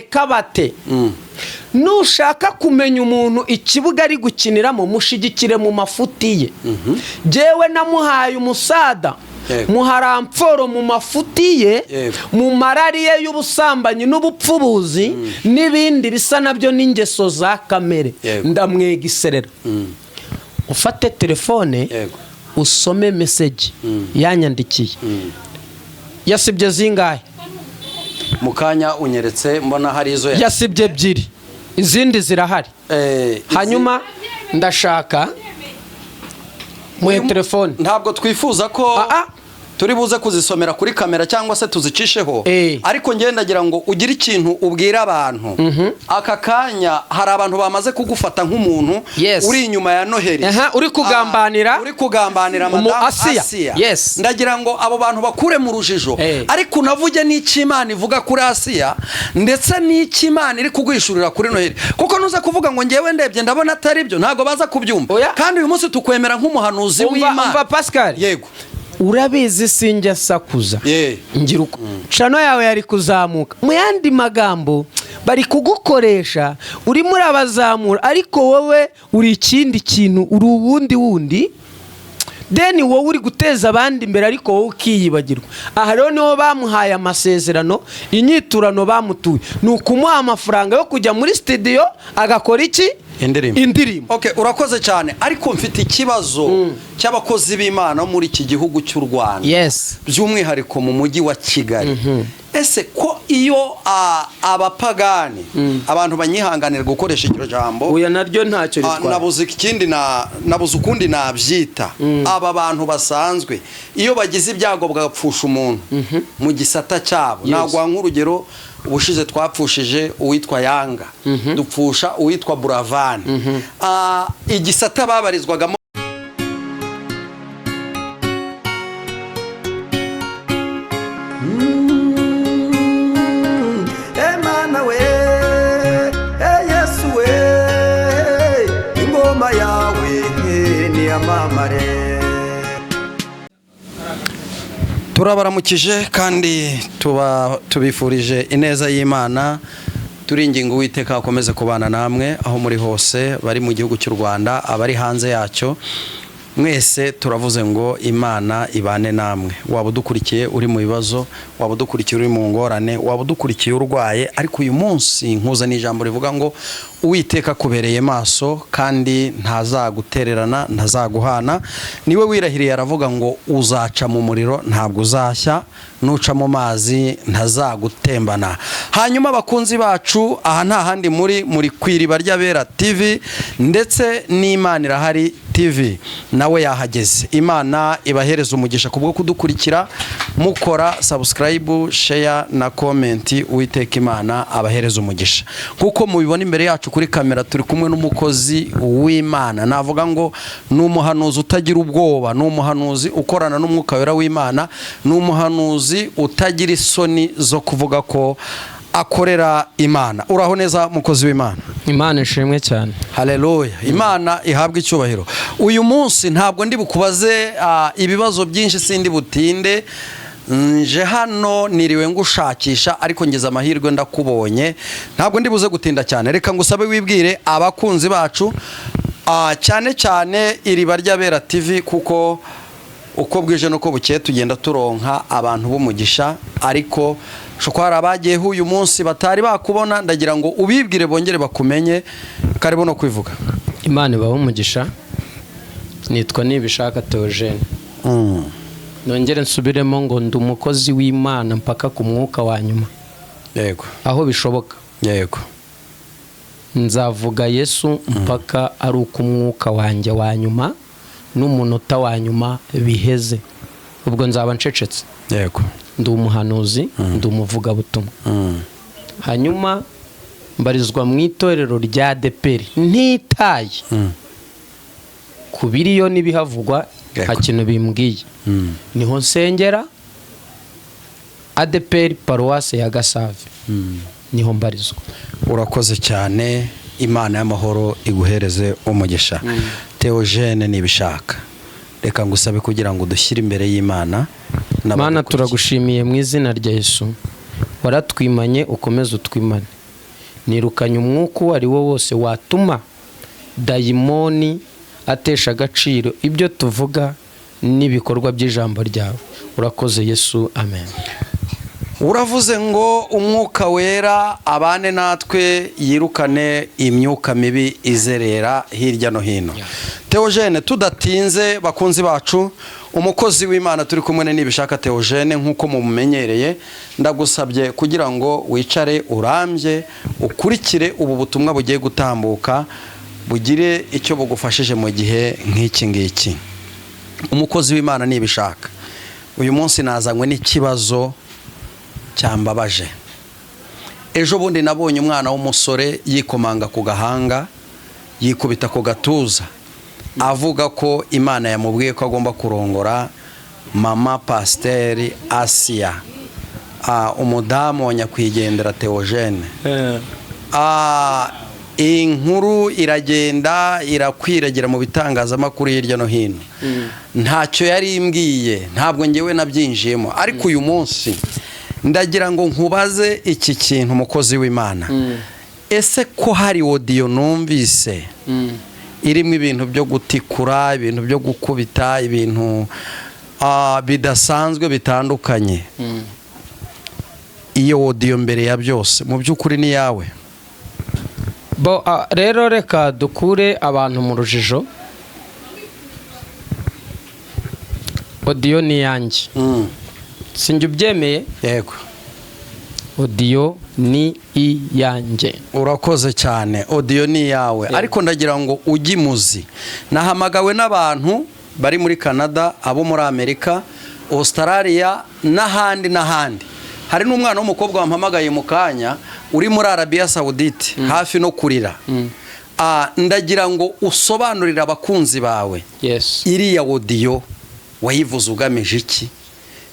kabate nushaka kumenya umuntu ikibuga ari gukiniramo mushigikire mu mafuti ye. Jewe namuhaye umusada muharamforo mu mafuti ye mu marari ye y'ubusambanyi n'ubupfubuzi n'ibindi bisa nabyo n'ingeso za kamere ndamwegiserera. Ufate telefone usome message yanyandikiye yasibye zingahe mukanya unyeretse mbona hari izo yasibye ebyiri izindi zirahari. Hanyuma ndashaka mu telefone ntabwo twifuza ko turi buze kuzisomera kuri kamera cyangwa se tuzicisheho, ariko ngendagira ngo ugire ikintu ubwira abantu. Aka kanya hari abantu bamaze kugufata nk'umuntu uri inyuma ya Noheli, uri kugambanira madamu Asiya. Ndagira ngo abo bantu bakure mu rujijo, ariko unavuge n'ikimana ivuga kuri Asiya ndetse n'ikimana iri kugwishurira kuri Noheli, kuko nuza kuvuga ngo ngewe ndebye ndabona atari byo ntago baza kubyumva. Kandi uyu munsi tukwemera nk'umuhanuzi w'Imana. Umva Pascal, yego urabizi sinjya sakuza ngira uko chano yawe yari kuzamuka. Mu yandi magambo bari kugukoresha urimo urabazamura, ariko wowe uri ikindi kintu, uri ubundi deni wowe uri guteza abandi imbere, ariko wowe ukiyibagirwa. Aha rero niho bamuhaye amasezerano, inyiturano bamutuye ni ukumuha amafaranga yo kujya muri studio agakora iki indirimbo. Okay, urakoze cyane, ariko mfite ikibazo cy'abakozi b'Imana muri iki gihugu cy'u Rwanda, by'umwihariko mu mujyi wa Kigali. Ese ko iyo abapagani abantu banyihanganira gukoresha iryo jambo, uya naryo ntacyo ritwara, nabuze ukundi nabyita, aba bantu basanzwe iyo bagize ibyago bagapfusha umuntu mu gisata cyabo. Nagwa nk'urugero, ubushize twapfushije uwitwa Yanga, dupfusha uwitwa Buravani, igisata babarizwagamo. Emana we, Yesu we, ingoma yawe ni amamare. Turabaramukije kandi tubifurije ineza y'Imana. Turinginga Uwiteka akomeze kubana namwe aho muri hose, bari mu gihugu cy'u Rwanda, abari hanze yacyo. Mwese turavuze ngo Imana ibane namwe. Waba udukurikiye uri mu bibazo, waba udukurikiye uri mu ngorane, waba udukurikiye urwaye, ariko uyu munsi nkuza n'ijambo rivuga ngo Uwiteka kubereye maso kandi ntazagutererana, ntazaguhana. Niwe wirahiriye aravuga ngo uzaca mu muriro ntabwo uzashya, nuca mu mazi ntazagutembana. Hanyuma bakunzi bacu, aha nta handi muri kwiriba ry'abera TV ndetse n'Imana irahari TV nawe yahageze. Imana ibahereza umugisha kubwo kudukurikira, mukora subscribe, share na comment. Uwiteka Imana abahereza umugisha. Kuko mubibona imbere yacu kuri kamera turi kumwe n'umukozi w'Imana, navuga ngo n'umuhanuzi utagira ubwoba, n'umuhanuzi ukorana n'umwuka wera w'Imana, n'umuhanuzi utagira isoni zo kuvuga ko akorera Imana. Uraho neza mukozi w'Imana? Imana ishimwe cyane. Haleluya. Imana ihabwe icyubahiro. Uyu munsi ntabwo ndi bukubaze ibibazo byinshi, sindi butinde. Nje hano niriwe ngushakisha, ariko ngeze amahirwe ndakubonye. Ntabwo ndi buze gutinda cyane, reka ngusabe wibwire abakunzi bacu, cyane cyane iriba ry'abera TV, kuko uko bwije nuko bukeye tugenda turonka abantu b'umugisha, ariko shokora abagiye uyu munsi batari bakubona. Ndagira ngo ubibwire bongere bakumenye. Karibu no kwivuga. Imana ibaho umugisha. Nitwa Nibishaka Theogene. Nongere nsubiremo ngo ndi umukozi w'Imana mpaka ku mwuka wa nyuma. Yego. Aho bishoboka. Yego. Nzavuga Yesu mpaka ari uko umwuka wanjye wa nyuma n'umunota wa nyuma biheze, ubwo nzaba ncecetse. Yego. Ndi umuhanuzi, ndi umuvugabutumwa. Hanyuma mbarizwa mu itorero rya ADEPR ntitaye ku biriyo n'ibihavugwa, nta kintu bimbwiye. Niho nsengera, ADEPR Paruwase ya Gasave, niho mbarizwa. Urakoze cyane, Imana y'amahoro iguhereze umugisha. Theogene Nibishaka, reka ngusabe kugira ngo dushyire imbere y'Imana. Mana turagushimiye mu izina rya Yesu, waratwimanye ukomeze utwimane. nirukanye umwuka uwo ari wo wose watuma dayimoni atesha agaciro ibyo tuvuga n'ibikorwa by'ijambo ryawe. Urakoze Yesu, amen. Uravuze ngo umwuka wera abane natwe, yirukane imyuka mibi izerera hirya no hino. Theogene, tudatinze bakunzi bacu, umukozi w'Imana turi kumwe n'ibishaka Theogene nkuko mumumenyereye, ndagusabye kugira ngo wicare urambye ukurikire ubu butumwa bugiye gutambuka, bugire icyo bugufashije mu gihe nk'iki ngiki. Umukozi w'Imana nibishaka, uyu munsi nazanywe n'ikibazo cyambabaje. Ejo bundi nabonye umwana w'umusore yikomanga ku gahanga, yikubita ku gatuza, avuga ko Imana yamubwiye ko agomba kurongora mama Pasiteri Asiya, umudamu wa nyakwigendera Theogene. Inkuru iragenda irakwiragira mu bitangazamakuru hirya no hino. Ntacyo yari imbwiye, ntabwo ngewe nabyinjiyemo, ariko uyu munsi ndagira ngo nkubaze iki kintu, umukozi w'Imana. Ese ko hari audio numvise irimo ibintu byo gutikura, ibintu byo gukubita, ibintu bidasanzwe bitandukanye, iyo audio mbere ya byose mu by'ukuri ni yawe? Rero reka dukure abantu mu rujijo. Audio ni yanjye. Sinjye ubyemeye? Yego. Audio ni iyanjye. Urakoze cyane. Audio ni yawe. Ariko ndagira ngo ugimuzi. Nahamagawe n'abantu bari muri Canada, abo muri Amerika, Australia n'ahandi. Hari n'umwana w'umukobwa wampamagaye mu kanya uri muri Arabia Saudite, hafi no kurira. Ndagira ngo usobanurire abakunzi bawe. Yes. Iriya audio wayivuze ugamije iki?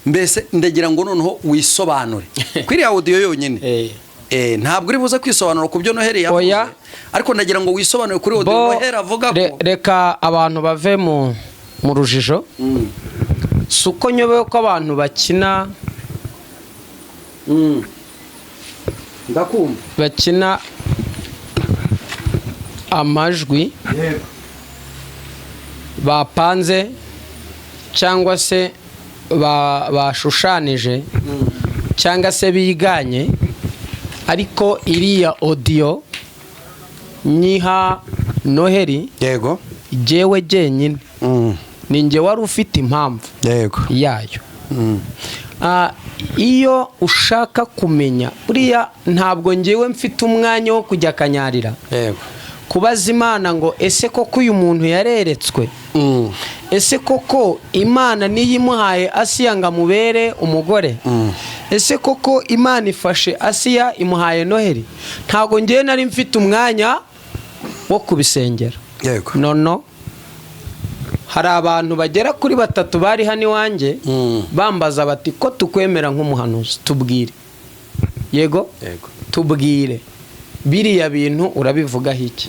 Mbese ndagira ngo noneho wisobanure kuri iriya audio yonyine. Ntabwo uri buze kwisobanura ku byo Noheli yavuze, ariko ndagira ngo wisobanure kuri audio Noheli avuga ko reka abantu bave mu rujijo. Suko nyobewe ko abantu bakina ndakumva bakina amajwi bapanze cyangwa se bashushanije cyangwa se biganye, ariko iriya audio nyiha Noheli. Yego. Jewe jenyine ninjye wari ufite impamvu yayo. Iyo ushaka kumenya buriya ntabwo ngewe mfite umwanya wo kujya kanyarira kubaza Imana ngo ese koko uyu muntu yareretswe, ese koko Imana niyimuhaye Asiya ngo amubere umugore, ese koko Imana ifashe Asiya imuhaye Noheli. Ntabwo ngewe nari mfite umwanya wo kubisengera. No. Hari abantu bagera kuri 3 bari hano iwanjye bambaza bati ko tukwemera nk'umuhanuzi, tubwire. Yego tubwire biriya bintu urabivugaho iki?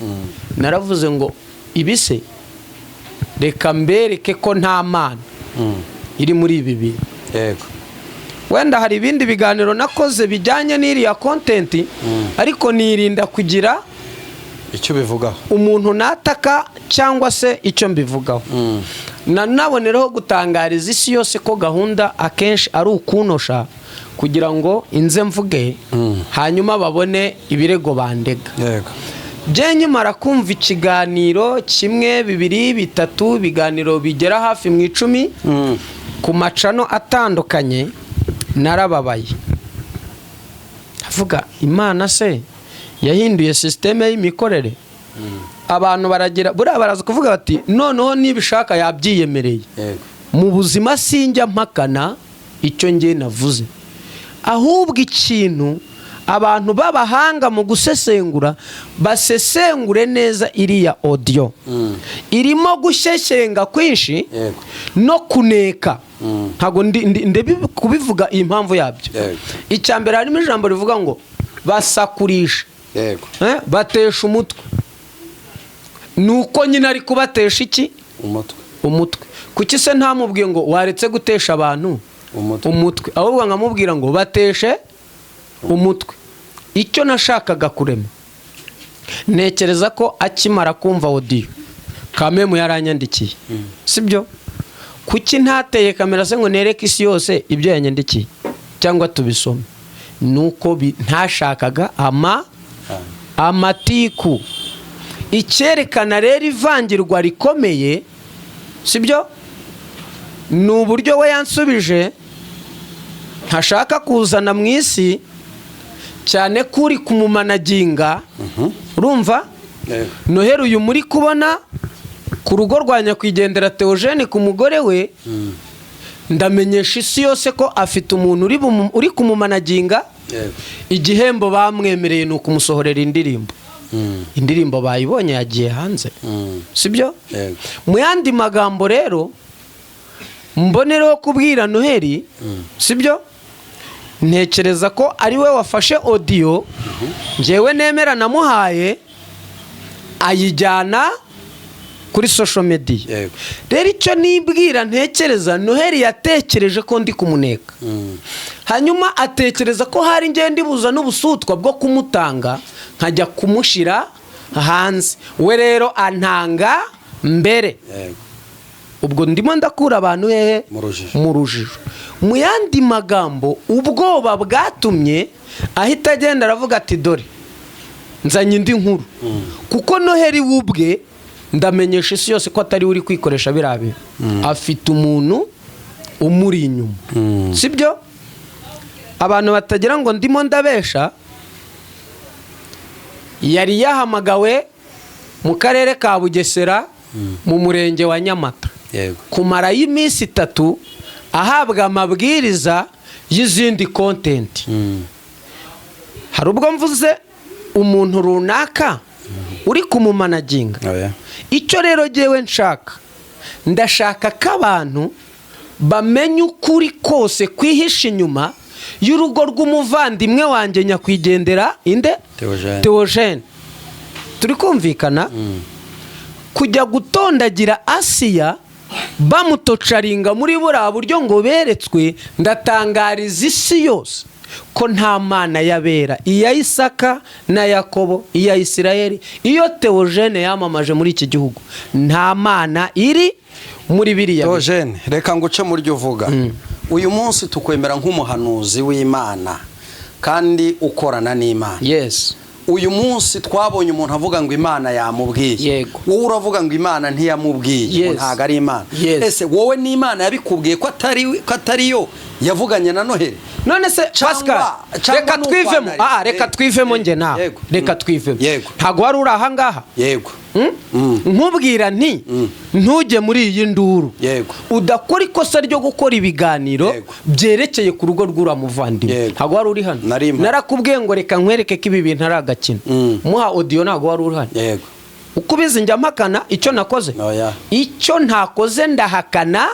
Naravuze ngo ibise reka mbereke ko nta mana iri muri ibi bintu. Wenda hari ibindi biganiro nakoze bijyanye n'iriya content, ariko nirinda kugira icyo bivugaho umuntu nataka cyangwa se icyo mbivugaho. Nanabonereho gutangariza isi yose ko gahunda akenshi ari ukunosha kugira ngo inze mvuge, hanyuma babone ibirego bandega. Je nyimara kumva ikiganiro 1, 2, 3 biganiro bigera hafi mu 10 ku macano atandukanye, narababaye. Avuga Imana se yahinduye systeme y'imikorere? Abantu baragira baraza kuvuga bati noneho nibishaka yabyiyemereye. Mu buzima sinjya mpakana icyo ngiye navuze, ahubwo ikintu abantu babahanga mu gusesengura basesengure neza iriya audio. Irimo gushyeshyenga kwinshi no kuneka. Ntago kubivuga impamvu yabyo. Icyambere harimo ijambo rivuga ngo basakurisha, batesha umutwe. Nuko nyine ari kubatesha iki? Umutwe. Kuki se ntamubwiye ngo waretse gutesha abantu umutwe, ahubwo nkamubwira ngo bateshe umutwe? Icyo nashakaga kurema ntekereza ko akimara kumva audio kamemu yaranyandikiye sibyo kuki ntateye kamera se ngo nereke isi yose ibyo yanyandikiye cyangwa tubisome nuko ntashakaga amatiku icyerekana rero ivangirwa rikomeye sibyo ni uburyo we yansubije ntashaka kuzana mu isi cyane kuri kumumanaginga urumva noheli uyu muri kubona ku rugo rwa nyakwigendera theogene ku mugore we ndamenyesha isi yose ko afite umuntu uri kumumanaginga igihembo bamwemereye ni ukumusohorera indirimbo bayibonye yagiye hanze sibyo mu yandi magambo rero mbonereho kubwira noheli sibyo ntekereza ko ari we wafashe audio njyewe nemera namuhaye ayijyana kuri social media rero icyo nibwira ntekereza noheli yatekereje ko ndi kumuneka hanyuma atekereza ko hari ngende buza n'ubusutwa bwo kumutanga nkajya kumushira hanze we rero antanga mbere ubwo ndimo ndakura abantu hehe mu rujijo mu yandi magambo ubwoba bwatumye ahita agenda aravuga ati dore nzanye indi nkuru kuko noheli wubwe ndamenyesha isi yose ko atari uri kwikoresha birabe afite umuntu umuri inyuma sibyo abantu batagira ngo ndimo ndabesha yari yahamagawe mu karere ka Bugesera mu murenge wa Nyamata kumara y'iminsi 3 ahabwa amabwiriza y'izindi content hari ubwo mvuze umuntu runaka uri kumumanaginga icyo rero jewe ndashaka ko abantu bamenye ukuri kose kwihisha inyuma y'urugo rw'umuvandimwe wanjye nyakwigendera inde Theogene turi kumvikana kujya gutondagira Asiya bamutocaringa muri buriya buryo ngo beretswe ndatangariza isi yose ko nta mana yabera iya Isaka na Yakobo iya Isirayeli iyo Theogene yamamaje muri iki gihugu nta mana iri muri biriya Theogene reka nguce muri ryo uvuga uyu munsi tukwemera nk'umuhanuzi w'Imana kandi ukorana n'Imana yes uyu munsi twabonye umuntu avuga ngo Imana yamubwiye wowe uravuga ngo Imana ntiyamubwiye ntago ari Imana ese wowe n'Imana yabikubwiye ko atari yo yavuganye na Noheli none se Pascal reka twivemo nge nawe reka twivemo ntago wari uri aha ngaha nkubwira nti ntujye muri iyi nduru udakora ikosa ryo gukora ibiganiro byerekeye ku rugo rw'uramuvandimwe ntago wari uri hano narakubwiye ngo reka nkwereke ko ibi bintu ari agakino muha audio ntago wari uri hano uko ubizi njya mpakana icyo nakoze icyo ntakoze ndahakana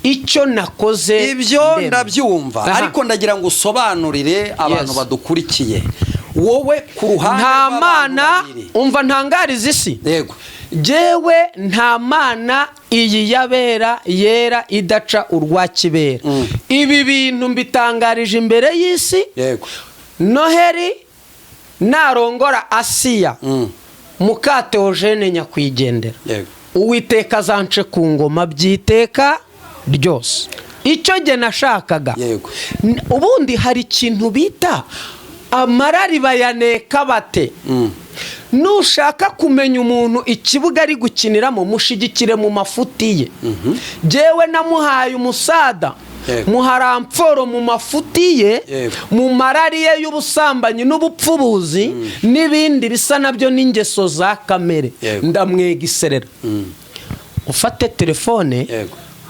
icyo nakoze ibyo ndabyumva ariko ndagira ngo usobanurire abantu badukurikiye wowe ku ruhande nta mana umva ntangariza isi jewe nta mana iyi yabera yera idaca urwa kibera ibi bintu mbitangarije imbere y'isi Noheli narongora Asiya muka Theogene nyakwigendera Uwiteka azance ku ngoma byiteka ryose icyo jye nashakaga ubundi hari ikintu bita amarari bayaneka bate nushaka kumenya umuntu ikibuga ari gukiniramo mushigikire mu mafuti ye jewe namuhaye umusada muharamforo mu mafuti ye mu marari ye y'ubusambanyi n'ubupfubuzi n'ibindi bisa nabyo n'ingeso za kamere ndamwegiserera ufate telefone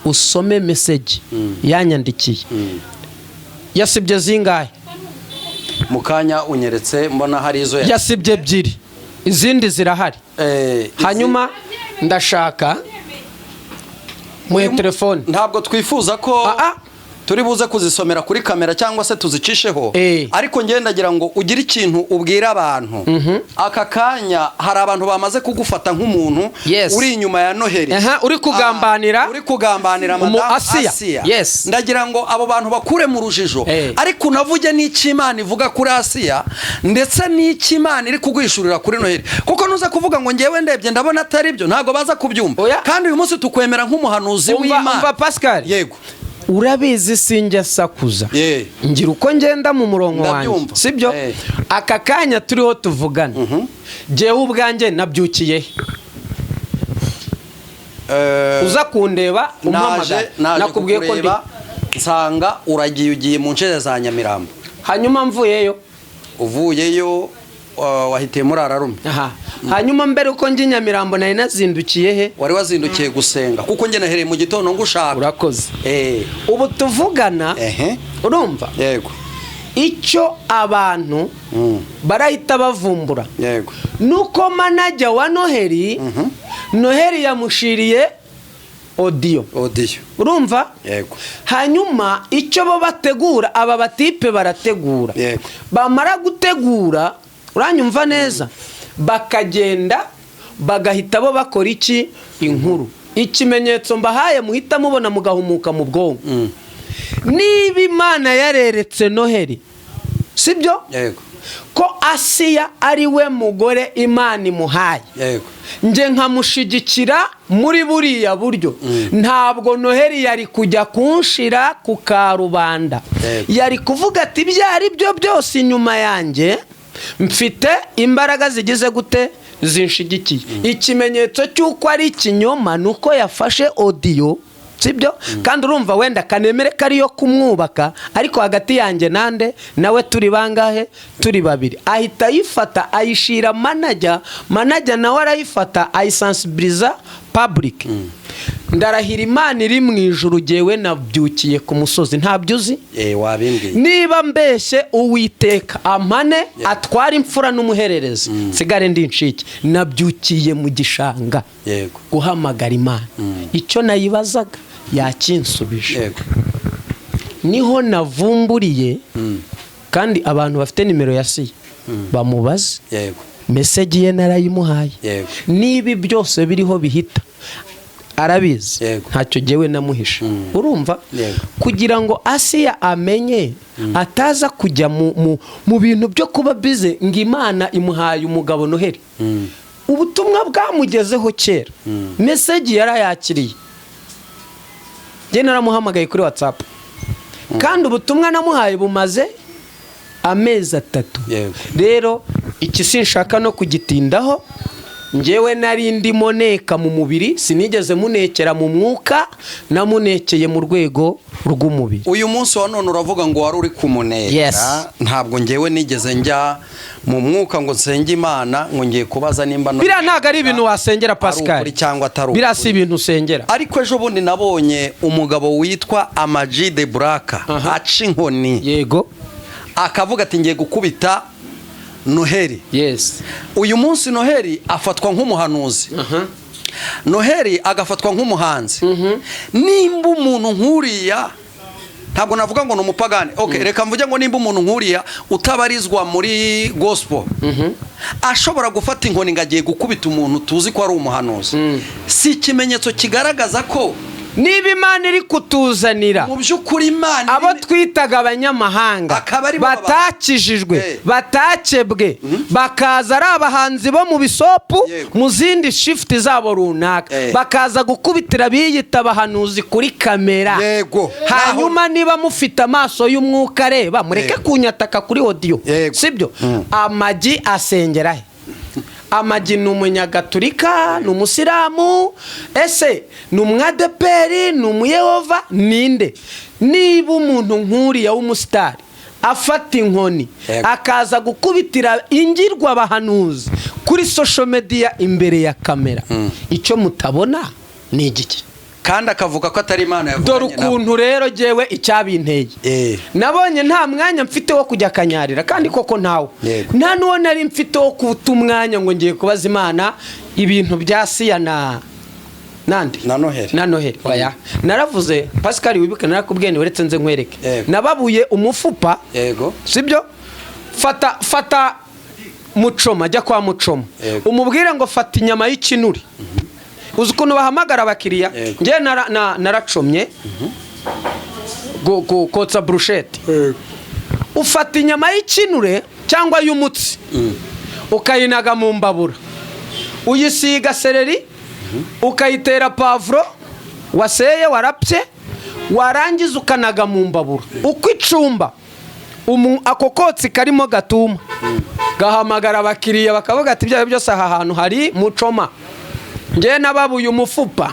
usome message yanyandikiye yasibye zingahe mukanya unyeretse mbona hari izo yasibye 2 izindi zirahari hanyuma ndashaka mu telefone ntabwo twifuza ko turi buze kuzisomera kuri kamera cyangwa se tuzicisheho ariko ngendagira ngo ugire ikintu ubwira abantu aka kanya hari abantu bamaze kugufata nk'umuntu uri inyuma ya Noheli uri kugambanira Madame Asiya ndagira ngo abo bantu bakure mu rujijo ariko unavuge n'ikimana ivuga kuri Asiya ndetse n'ikimana iri kugwishurira kuri Noheli kuko nuza kuvuga ngo ngewe ndebye ndabona atari byo ntago baza kubyumva kandi uyu munsi tukwemera nk'umuhanuzi w'Imana umva Pascal yego urabizi sinjya sakuza ngira uko ngenda mu murongo wanjye sibyo aka kanya turiho tuvugana jewe ubwanjye nabyukiye uza kundeba umpamagara nakubwiye ko ndi nsanga ugiye mu nce za Nyamirambo hanyuma uvuyeyo wahitiye muri Ararume hanyuma mbere uko ngi Nyamirambo nari nazindukiye he wari wazindukiye gusenga kuko nge nahereye mu gitondo ngushaka urakoze ubu tuvugana urumva yego icyo abantu barahita bavumbura yego nuko manager wa Noheli Noheli yamushiriye audio urumva yego hanyuma icyo bo bategura aba batipe barategura bamara gutegura uranyumva neza bakagenda bagahita bo bakora iki inkuru ikimenyetso mbahaye muhita mubona mugahumuka mu bwonko niba Imana yareretse Noheli sibyo yego ko Asiya ari we mugore Imana imuhaye yego nje nkamushigikira muri buriya buryo ntabwo Noheli yari kujya kunshira ku karubanda yari kuvuga ati byari byo byose inyuma yanjye mfite imbaraga zigize gute zinshigikiye ikimenyetso cy'uko ari ikinyoma nuko yafashe audio sibyo kandi urumva wenda kanemere kariyo kumwubaka ariko hagati yanjye nande nawe turi bangahe turi babiri ahita yifata ayishira manager nawe arayifata ayisensibiliza public ndarahira Imana iri mu ijuru jewe nabyukiye ku musozi ntabyuzi wabimbwiye niba mbeshye Uwiteka amane atwara imfura n'umuhererezi sigare ndi incike nabyukiye mu gishanga yego guhamagara Imana icyo nayibazaga yakinsubije niho navumburiye kandi abantu bafite nimero ya Asiya bamubaze message ye narayimuhaye nibi byose biriho bihita arabizi ntacyo jewe namuhisha urumva kugira ngo Asiya amenye ataza kujya mu bintu byo kuba bize ngo Imana imuhaye umugabo Noheli ubutumwa bwamugezeho kera message yarayakiriye je naramuhamagaye kuri WhatsApp kandi ubutumwa namuhaye bumaze amezi 3 rero iki sinshaka no kugitindaho njewe nari ndimo neka mu mubiri sinigeze munekera mu mwuka namunekeye mu rwego rw'umubiri uyu munsi wa none uravuga ngo wari uri kumuneka ntabwo njewe nigeze njya mu mwuka ngo nsenge Imana ngo ngiye kubaza nimba bira ntago ari ibintu wasengera Pascal bira si ibintu usengera ariko ejo bundi nabonye umugabo witwa Amaji de Braka aca inkoni yego akavuga ati ngiye gukubita Noheli uyu munsi Noheli afatwa nk'umuhanuzi Noheli agafatwa nk'umuhanzi nimba umuntu nkuriya ntabwo navuga ngo numupagane reka mvuge ngo nimba umuntu nkuriya utabarizwa muri gospel ashobora gufata inkoni ngagiye gukubita umuntu tuzi ko ari umuhanuzi si ikimenyetso kigaragaza ko niba Imana iri kutuzanira mu by'ukuri Imana abo twitaga abanyamahanga batakijijwe batakebwe bakaza ari abahanzi bo mu bisopu mu zindi shift zabo runaka bakaza gukubitira biyita abahanuzi kuri kamera hanyuma niba mufite amaso y'umwuka areba mureke kunyataka kuri audio sibyo Amaji asengera he Amaji ni umunyagatulika ni umusilamu ese ni umwadeperi ni umuyehova ninde niba umuntu nkuriya w'umusitari afata inkoni akaza gukubitira ingirwa abahanuzi kuri social media imbere ya kamera icyo mutabona ni igiki kandi akavuga ko atari Imana dore ukuntu rero jewe icyabinteye nabonye nta mwanya mfite wo kujya kanyarira kandi koko ntawe nta nuwo nari mfite wo kuta umwanya ngo ngiye kubaza Imana ibintu bya Asiya nandi na nohel oya naravuze Pascal wibuke narakubwiye ni uretse nze nkwereke nababuye umufupa yego sibyo fata mucoma jya kwa mucoma umubwire ngo fata inyama y'ikinuri uzi ukuntu bahamagara abakiriya nge naracomye kotsa brushette ufata inyama y'ikinure cyangwa y'umutsi ukayinaga mu mbabura uyisiga seleri ukayitera pavuro waseye warapye warangiza ukanaga mu mbabura uko icumba ako kotsi karimo gatuma gahamagara abakiriya bakavuga ati ibyo byose aha hantu hari mucoma nge nababuye umufupa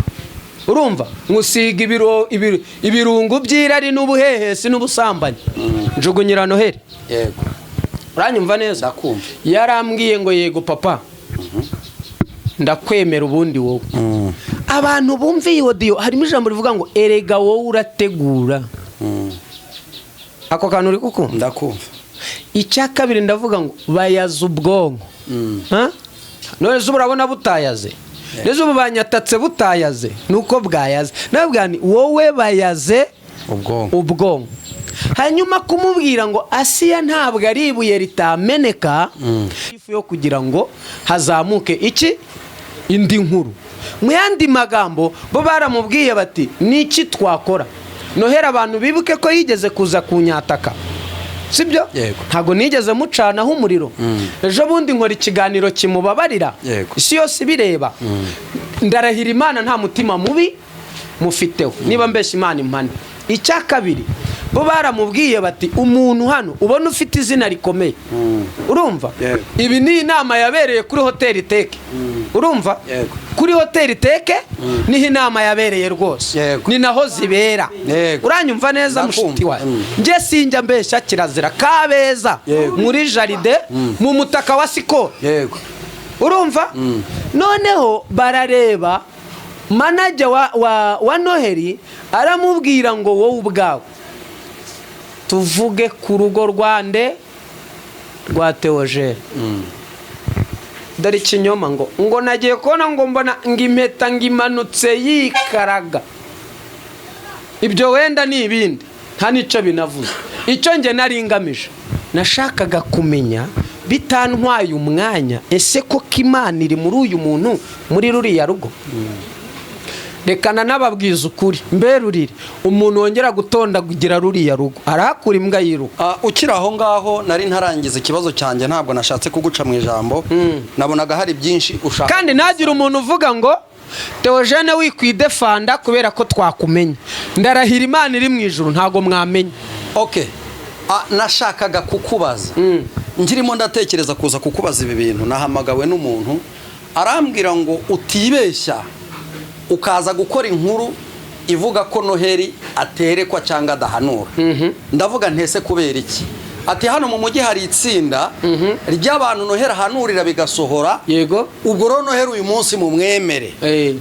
urumva ngusiga ibirungu by'irari n'ubuhehesi n'ubusambanyi njugunyira Nohel yego uranyumva neza ndakumva yarambwiye ngo yego papa ndakwemera ubundi wowe abantu bumva iyi audio harimo ijambo rivuga ngo erega wowe urategura ako kantu uri kukumva ndakumva icya kabiri ndavuga ngo bayaza ubwonko none zo urabona butayaze neza ubu banyatatse butayaze nuko bwayaze nabwo ni wowe bayaze ubwonko hanyuma kumubwira ngo Asiya ntabwo ari ibuye ritameneka ifu yo kugira ngo hazamuke iki indi nkuru mu yandi magambo bo baramubwiye bati niki twakora Nohel abantu bibuke ko yigeze kuza kunyataka sibyo ntago nigeze mucanaho umuriro ejo bundi nkora ikiganiro kimubabarira isi yose bireba ndarahira Imana nta mutima mubi mufiteho niba mbeshya Imana impane icya kabiri bo baramubwiye bati umuntu hano ubona ufite izina rikomeye urumva ibi ni inama yabereye kuri hoteli Teke urumva kuri hoteli Teke niho inama yabereye rwose ni naho zibera uranyumva neza mushiti wawe nge sinjya mbeshya kirazira Kabeza muri jaride mu mutaka wa Siko urumva noneho barareba manager wa Noheli aramubwira ngo wowe ubwawe tuvuge ku rugo rwa theogene dore ikinyoma ngo nagiye kubona ngo mbona ngo impeta ngo imanutse yikaraga ibyo wenda ni ibindi nta n'icyo binavuze icyo nge naringamije nashakaga kumenya bitantwaye umwanya ese ko Imana iri muri uyu muntu muri ruriya rugo rekana nababwiza ukuri mberurire umuntu wongera gutonda kugira ruriya rugo arahakura imbwa yiruka ukiri aho ngaho nari ntarangiza ikibazo cyanjye ntabwo nashatse kuguca mu ijambo nabonaga hari byinshi ushaka kandi nagira umuntu uvuga ngo Theogene wikwidefanda kubera ko twakumenye ndarahira Imana iri mu ijuru ntago mwamenye nashakaga kukubaza ngirimo ndatekereza kuza kukubaza ibi bintu nahamagawe n'umuntu arambwira ngo utibeshya ukaza gukora inkuru ivuga ko Noheli aterekwa cyangwa adahanura ndavuga ntese kubera iki ati hano mu mujyi hari itsinda ry'abantu Noheli ahanurira bigasohora yego ubwo rero Noheli uyu munsi mu mwemere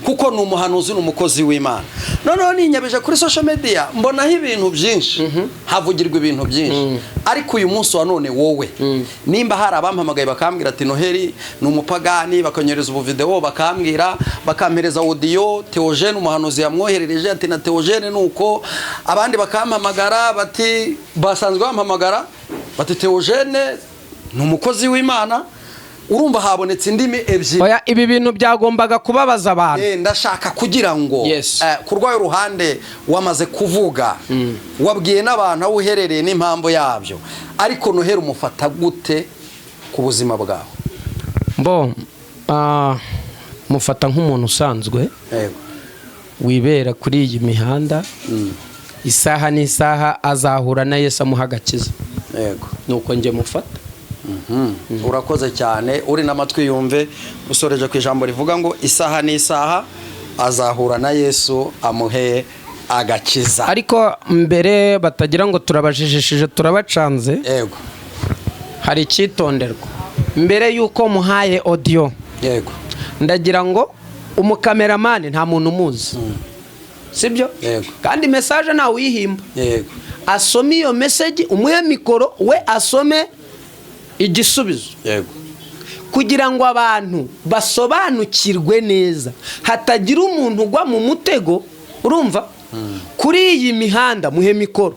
kuko ni umuhanuzi n'umukozi w'Imana noneho ninyabije kuri social media mbonaho ibintu byinshi havugirwa ibintu byinshi ariko uyu munsi wa none wowe nimba hari abampamagaye bakambwira ati Noheli ni umupagani bakanyereza ubu video bakampereza audio Theogene umuhanuzi yamwoherereje ati na Theogene nuko abandi bakampamagara bati basanzwe bampamagara bati Theogene ni umukozi w'Imana urumva habonetse indimi ebyiri oya ibi bintu byagombaga kubabaza abantu ndashaka kugira ngo kurwaye uruhande wamaze kuvuga wabwiye n'abantu aho uherereye n'impamvu yabyo ariko Noheli umufata gute ku buzima bwawe mufata nk'umuntu usanzwe wibera kuri iyi mihanda isaha n'isaha azahura na Yesu amuha agakiza nuko nge mufata urakoze cyane uri n'amatwi yumve usoreje ku ijambo rivuga ngo isaha n'isaha azahura na Yesu amuhe agakiza ariko mbere batagira ngo turabajijishije turabacanze hari icyitonderwa mbere yuko muhaye audio ndagira ngo umukameramani nta muntu umuzi sibyo kandi message ntawe uyihimba asome iyo message umuhe mikoro we asome igisubizo kugira ngo abantu basobanukirwe neza hatagira umuntu ugwa mu mutego. Urumva? Kuri iyi mihanda muhe mikoro.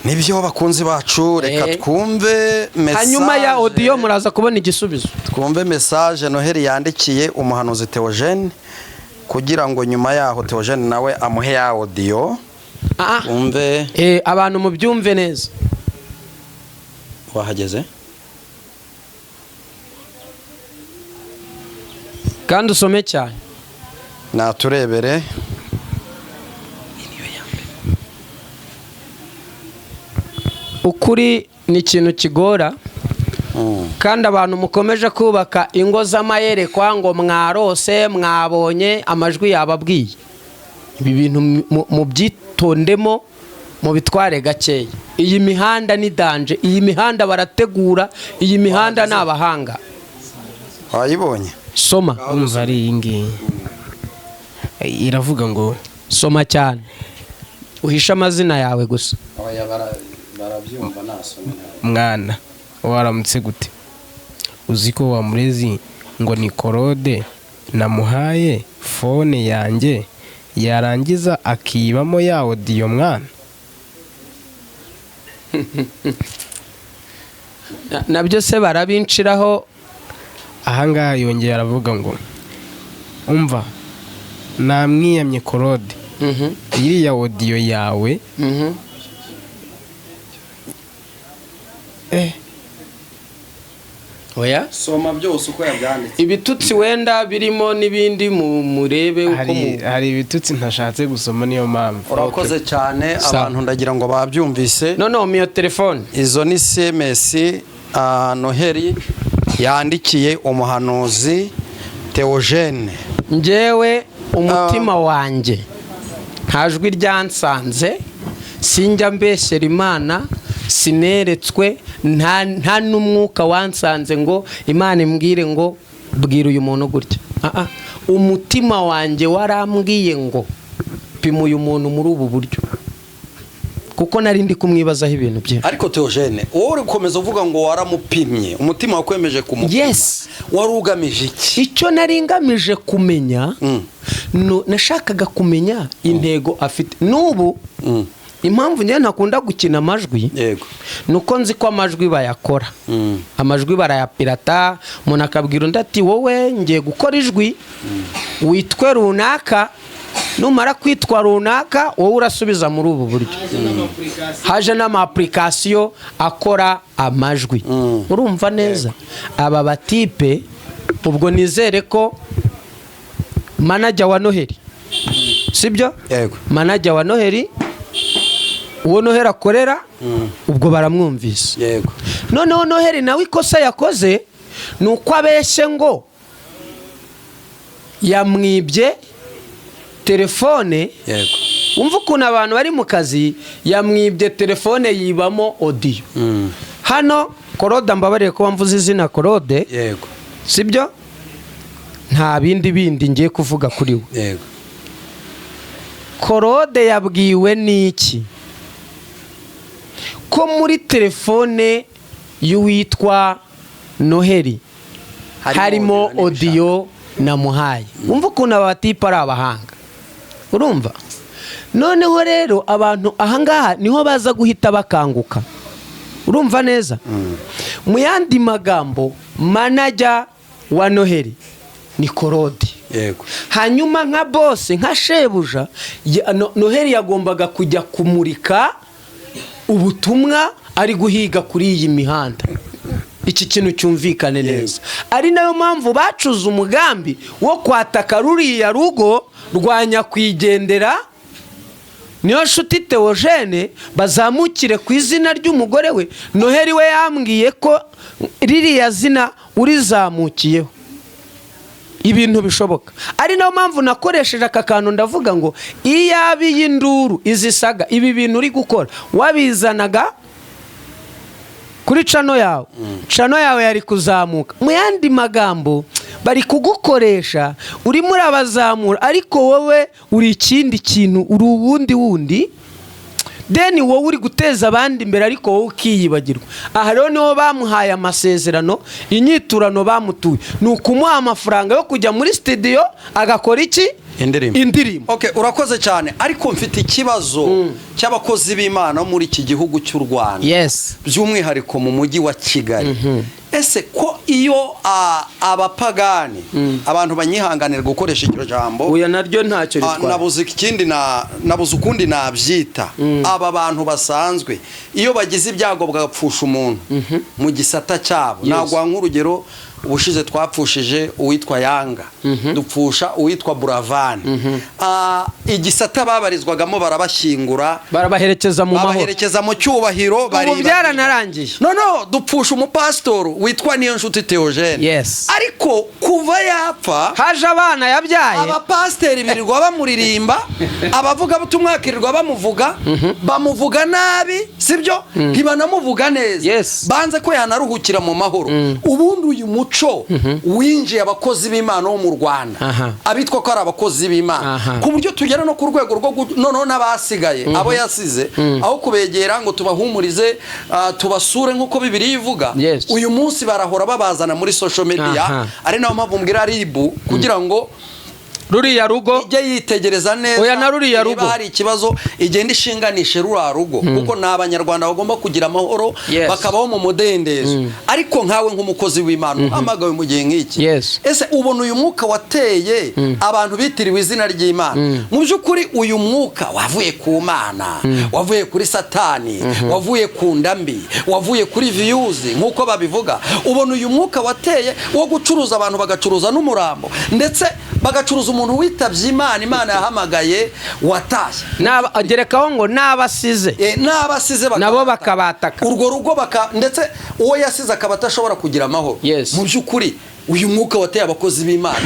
Nibyo bakunzi bacu, reka twumve message. Hanyuma ya audio muraza kubona igisubizo. Twumve message Noheli yandikiye umuhanuzi Theogene, kugira ngo nyuma yaho Theogene nawe amuhe ya audio. Twumve abantu mu byumve neza. Wahageze? Kandi usome cyane. Naturebere. Ukuri ni ikintu kigora, kandi abantu mukomeje kubaka ingo z'amayerekwa ngo mwarose mwabonye amajwi yababwiye. Ibi bintu mu byitondemo mu bitware gakeya. Iyi mihanda ni danje, iyi mihanda barategura, iyi mihanda ni abahanga. Wayibonye? Soma. Umva ari iyi ngiyi iravuga ngo soma cyane, uhisha amazina yawe gusa. Barabyumva nasome. Mwana waramutse gute? Uzi ko wa murezi ngo ni Korode namuhaye fone yanjye yarangiza akibamo ya audio mwana? Nabyo se barabinciraho. Ahangaha yongeye aravuga ngo umva namwiyamye Korode, iriya audio yawe oya soma byose uko yabyanditse. Ibitutsi wenda birimo n'ibindi murebe uko hari ibitutsi ntashatse gusoma, niyo mpamvu. Urakoze cyane, abantu ndagira ngo babyumvise. None miyo telefone Izo ni SMS Noheli yandikiye umuhanuzi Theogene. Njyewe umutima wanjye nta jwi ryansanze, sinjya mbeshyera Imana, sineretswe, nta n'umwuka wansanze ngo Imana imbwire ngo bwira uyu muntu gutya. Umutima wanjye warambwiye ngo pima uyu muntu muri ubu buryo, kuko nari ndi kumwibazaho ibintu byinshi. Ariko Theogene, wowe uri gukomeza uvuga ngo waramupimye, umutima wakwemeje kumupima. Yes. Wari ugamije iki? Icyo nari ngamije kumenya, nashakaga kumenya intego afite. N'ubu impamvu njye ntakunda gukina amajwi, yego, nuko nzi ko amajwi bayakora. Amajwi barayapirata, umuntu akabwira undi ati wowe ngiye gukora ijwi, witwe runaka, numara kwitwa runaka wowe urasubiza muri ubu buryo. Haje n'ama application akora amajwi. Urumva neza? Aba batipe ubwo nizere ko manager wa Noheli, sibyo? Yego. Manager wa Noheli uwo Noheli akorera, ubwo baramwumvise. Yego. Noneho Noheli nawe ikosa yakoze nuko abeshye ngo yamwibye telefone. Yego. Umva ukuntu abantu bari mu kazi, yamwibye telefone yibamo audio. Hano Korode, mbabarire ko mvuze izina Korode. Yego. Sibyo? Nta bindi ngiye kuvuga kuri we. Yego. Korode yabwiwe n'iki ko muri telefone y'uwitwa Noheli harimo audio namuhaye? Umva ukuntu abatipa ari abahanga. Urumva? Noneho rero abantu ahangaha niho baza guhita bakanguka. Urumva neza? Mu yandi magambo, manager wa Noheli ni Korode. Yego. Hanyuma nka boss, nka shebuja, Noheli yagombaga kujya kumurika ubutumwa ari guhiga kuri iyi mihanda. Iki kintu cyumvikane neza. Ari nayo mpamvu bacuza umugambi wo kwataka ruriya rugo rwa nyakwigendera niyo nshuti Theogene, bazamukire ku izina ry'umugore we. Noheli we yambwiye ko ririya zina urizamukiyeho ibintu bishoboka. Ari nayo mpamvu nakoresheje aka kantu ndavuga ngo iyabi y'induru izisaga ibi bintu uri gukora wabizanaga kuri channel yawe. Channel yawe yari kuzamuka. Mu yandi magambo bari kugukoresha, uri muri abazamura, ariko wowe uri ikindi kintu, uri ubundi wundi. deni wowe uri guteza abandi imbere ariko wowe ukiyibagirwa. Aha rero niho bamuhaye amasezerano, inyiturano bamutuye ni ukumuha amafaranga yo kujya muri studio agakora iki? Indirimbo. Okay, urakoze cyane, ariko mfite ikibazo cy'abakozi b'Imana muri iki gihugu cy'u Rwanda. Yes. By'umwihariko mu mujyi wa Kigali. Ese ko iyo abapagani abantu banyihanganira gukoresha iryo jambo, uya naryo ntacyo ritwara, nabuze ukundi nabyita, aba bantu basanzwe iyo bagize ibyago bagapfusha umuntu mu gisata cyabo. Nagwa nk'urugero, ubushize twapfushije uwitwa Yanga, dupfusha uwitwa Buravani. Igisata babarizwagamo barabashyingura, barabaherekeza mu mahoro, babaherekeza mu cyubahiro, bari byaranarangiye. No, dupfusha umupastor witwa Niyonshuti Theogene. Yes. Ariko kuva yapfa haje abana yabyaye, abapasteri birirwa bamuririmba, abavuga butumwa kirirwa bamuvuga, bamuvuga nabi, sibyo? Ntibanamuvuga neza. Yes. Banze ko yanaruhukira mu mahoro. Ubundi uyu muco winjiye abakozi b'Imana bo mu Rwanda, abitwa ko ari abakozi b'Imana, ku buryo tugera no ku rwego rwo noneho n'abasigaye abo yasize, aho kubegera ngo tubahumurize, tubasure nk'uko Bibiliya ivuga. Uyu munsi barahora babazana muri social media, ari naho mpamvu mbwira ribu kugira ngo ruriya rugo ijye yitegereza neza. Oya na ruriya rugo niba hari ikibazo igenda ishinganishe ruriya rugo, kuko n'abanyarwanda bagomba kugira amahoro, bakabaho mu mudendezo. Ariko nkawe nk'umukozi w'Imana uhamagawe mu gihe nk'iki, ese ubona uyu mwuka wateye abantu bitiriwe izina ry'Imana, mu by'ukuri uyu mwuka wavuye ku Mana, wavuye kuri Satani, wavuye ku ndambi, wavuye kuri views nk'uko babivuga? Ubona uyu mwuka wateye wo gucuruza abantu, bagacuruza n'umurambo, ndetse bagacuruza umuntu witabye Imana yahamagaye watashye, gerekaho ngo n'abasize nabo bakabataka urwo rugo, ndetse uwo yasize akaba atashobora kugira amahoro. Mu by'ukuri uyu mwuka wateye abakozi b'Imana.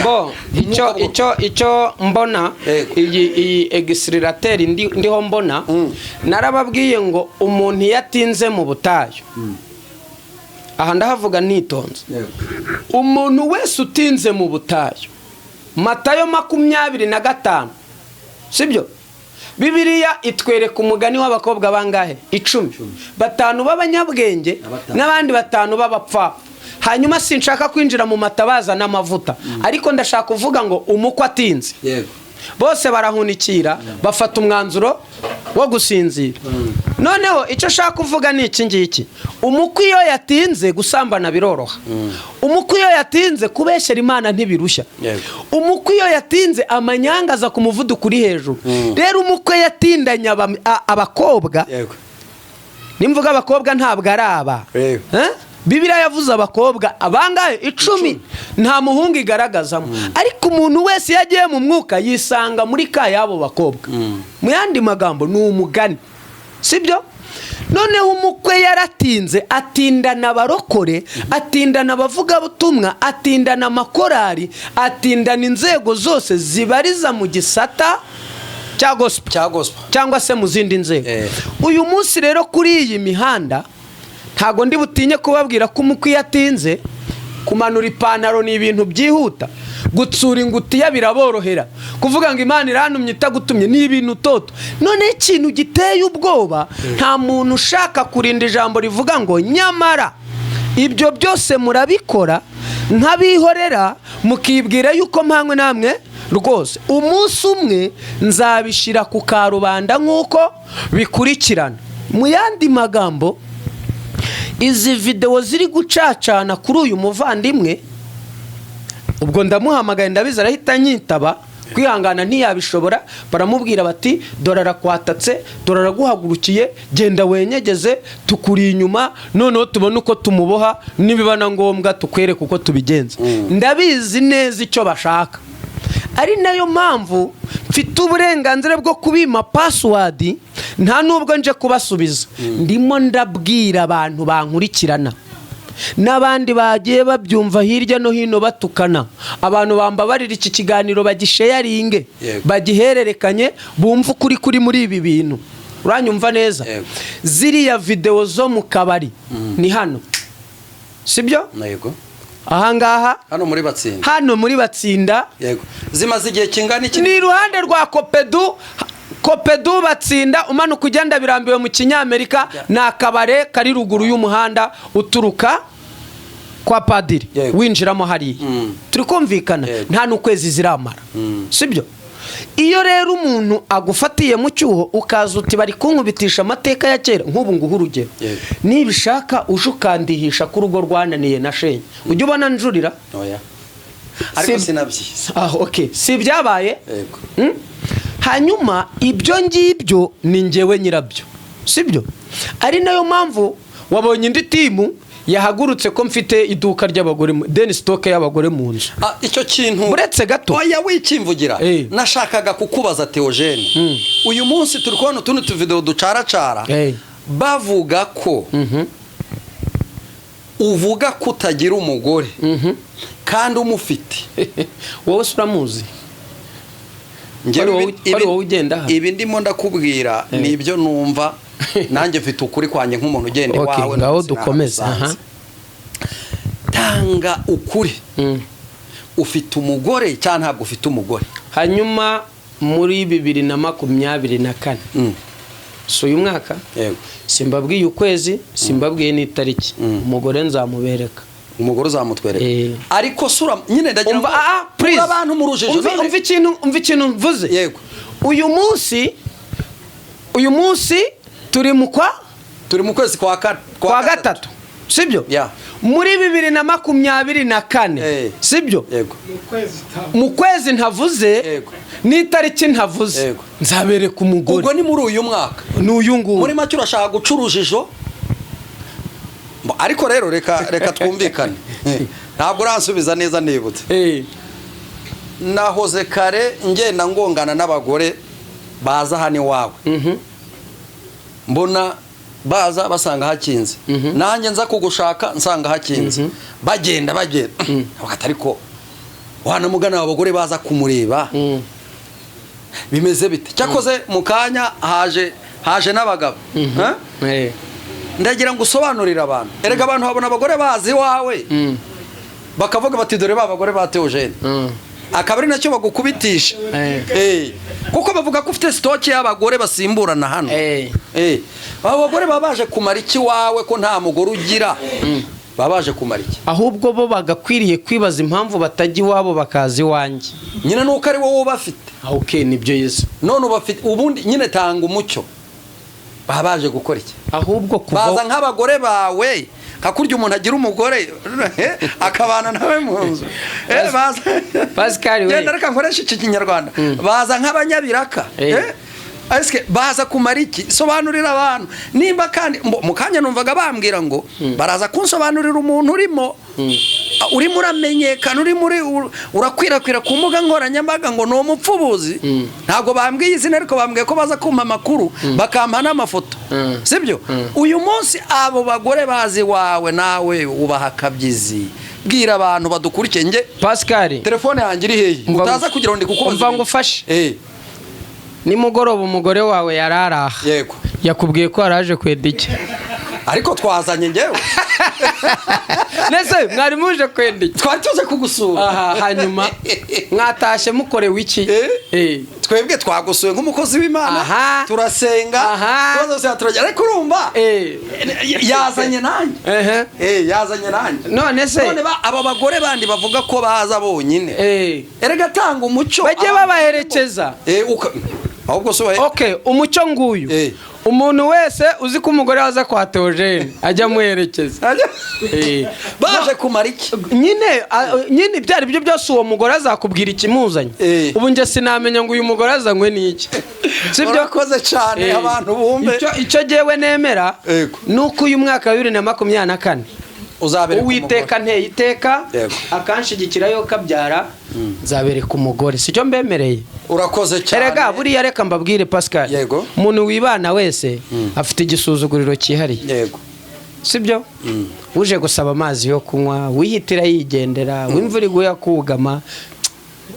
Icyo mbona, iyi exillateri ndiho mbona, narababwiye ngo umuntu yatinze mu butayu, aha ndahavuga nitonze, umuntu wese utinze mu butayu, Matayo 25, sibyo? Bibiliya itwereka umugani w'abakobwa bangahe? 10. 5 b'abanyabwenge n'abandi 5 b'abapfa. Hanyuma sinshaka kwinjira mu matabaza n'amavuta, ariko ndashaka kuvuga ngo umukwe atinze, bose barahunikira, bafata umwanzuro wo gusinzira. Noneho icyo shaka kuvuga ni iki ngiki: umukwe iyo yatinze gusambana biroroha, umukwe iyo yatinze kubeshyera Imana ntibirushya, umukwe iyo yatinze amanyangaza ku muvuduko uri hejuru. Rero umukwe yatindanye abakobwa, nimvuga abakobwa ntabwo ari aba, Bibiliya yavuze abakobwa abangahe? 10. Nta muhungu igaragazamo, ariko umuntu wese yagiye mu mwuka yisanga muri ka yabo bakobwa. Mu yandi magambo ni umugani, sibyo? Noneho umukwe yaratinze, atindana abarokore, atindana abavuga butumwa, atindana amakorari, atindana inzego zose zibariza mu gisata cya gospel cyangwa se mu zindi nzego. Uyu munsi rero kuri iyi mihanda ntago ndi butinye kubabwira ko umukwe yatinze, kumanura ipantaro ni ibintu byihuta, gutsura ingutiya biraborohera, kuvuga ngo Imana irantumye itagutumye ni ibintu toto. None ikintu giteye ubwoba, nta muntu ushaka kurinda ijambo rivuga ngo nyamara ibyo byose murabikora nk'abihorera, mukibwira yuko mpamwe namwe rwose umunsi umwe nzabishira ku karubanda nk'uko bikurikirana. Mu yandi magambo, izi video ziri gucacana kuri uyu muvandimwe, ubwo ndamuhamagaye ndabiza arahita nyitaba, kwihangana ntiyabishobora, baramubwira bati dore arakwatatse, dore araguhagurukiye, genda wenyegeze tukuri inyuma, noneho tubone uko tumuboha, nibibana ngombwa tukwereka uko tubigenza. Ndabizi neza icyo bashaka, ari nayo mpamvu mfite uburenganzira bwo kubima password, nta nubwo nje kubasubiza, ndimo ndabwira abantu bankurikirana n'abandi bagiye babyumva hirya no hino batukana. Abantu bambabarira iki kiganiro bagisharinge, bagihererekanye, bumva ukuri kuri muri ibi bintu. Uranyumva neza? Ziriya video zo mu kabari ni hano, sibyo? Yego. Ahangaha hano muri batsinda, yego, zimaze igihe kingana iki? Ni iruhande rwa Kopedu kopedu batsinda umanuka ugenda birambiwe mu kinyamerika ni akabare kari ruguru y'umuhanda uturuka kwa padiri winjiramo hariya turi kumvikana nta n'ukwezi ziramara sibyo iyo rero umuntu agufatiye mu cyuho ukaza uti bari kunkubitisha amateka ya kera nk'ubu nguhu urugero nibishaka uje ukandihisha ku rugo rwananiye na shenye ujya ubona njurira ariko sinabyiza okay si byabaye hanyuma ibyo ngibyo ni njyewe nyirabyo sibyo ari nayo mpamvu wabonye indi timu yahagurutse ko mfite iduka ry'abagore den stock y'abagore mu nzu icyo kintu buretse gato oya wikimvugira nashakaga kukubaza theogene uyu munsi turi kubona utundi tuvideo ducaracara bavuga ko uvuga kutagira umugore kandi umufite wowe uramuzi ibi ndimo ndakubwira nibyo numva nanjye mfite ukuri kwanjye nk'umuntu ugenda iwawe ngaho dukomeza tanga ukuri ufite umugore cyangwa ntabwo ufite umugore hanyuma muri 2024 so uyu mwaka simbabwiye ukwezi simbabwiye n'itariki umugore nzamubereka umugore uzamutwereka ariko sura nyine ndagira ngo abantu mu rujijo umva ikintu mvuze yego uyu munsi turi mu kwezi kwa gatatu sibyo muri 2024 sibyo yego mu kwezi ntavuze n'itariki ntavuze nzabereka umugore ubwo ni muri uyu mwaka n'uyu nguyu muri make urashaka guca urujijo ariko rero reka twumvikane ntabwo uransubiza neza nibutse nahoze kare ngenda ngongana n'abagore baza hano iwawe mbona baza basanga hakinze nanjye nza kugushaka nsanga hakinze bagenda ariko wanamugana abagore baza kumureba bimeze bite cyakoze mu kanya haje n'abagabo ndagira ngo usobanurire abantu erega abantu babona abagore bazi iwawe bakavuga bati dore ba bagore ba Theogene akaba ari nacyo bagukubitisha kuko bavuga ko ufite stock y'abagore basimburana hano abo bagore babaje kumara iki wawe ko nta mugore ugira babaje kumara iki ahubwo bo bagakwiriye kwibaza impamvu batajya iwabo bakazi wanjye nyine nuko ari wowe bafite okay nibyo Yesu none ubafite ubundi nyine tanga umucyo babaje gukora iki ahubwo baza nk'abagore bawe kakurya umuntu agira umugore akabana nawe mu nzu Pascal we yenda reka nkoresha iki kinyarwanda baza nk'abanyabiraka Aske baza kumara iki sobanurira abantu nimba kandi mu kanya numvaga bambwira ngo baraza kunsobanurira umuntu urimo uramenyekana urakwirakwira ku mbuga nkoranyambaga ngo no mupfubuzi ntabwo bambwiye izina ariko bambwiye ko baza kumpa amakuru bakampa n'amafoto sibyo uyu munsi abo bagore bazi wawe nawe ubaha kabyizi bwira abantu badukurikiye nge Pascal telefone yanjye iri hehe utaza kugira ngo ndikukubaze umva ngo ufashe nimugoroba umugore wawe yararaha yego yakubwiye ko araje kwenda iki ariko twazanye ngewe nese mwari muje kwenda iki twari tuze kugusura hanyuma mwatashye mukorewe iki twebwe twagusuye nk'umukozi w'Imana turasenga twose turajya ariko urumva yazanye nanjye yazanye nanjye none se aba bagore bandi bavuga ko baza bonyine erega tanga umucyo bajye babaherekeza ahubwo so okay umucyo nguyu umuntu wese uzi ko umugore waza kwa Theogene ajya muherekeza baje kumara iki nyine byari byo byose uwo mugore azakubwira ikimuzanye ubu nge sinamenya ngo uyu mugore azanywe n'iki sibyo koze cyane abantu bumve icyo jewe nemera nuko uyu mwaka wa 2024 uzabereka uwiteka nteye iteka akanshigikira yo kabyara nzabereka umugore sicyo mbemereye urakoze cyane erega buriya reka mbabwire Pascal umuntu wibana wese afite igisuzuguriro cyihariye yego sibyo uje gusaba amazi yo kunywa wihitira yigendera wimvura iguye kugama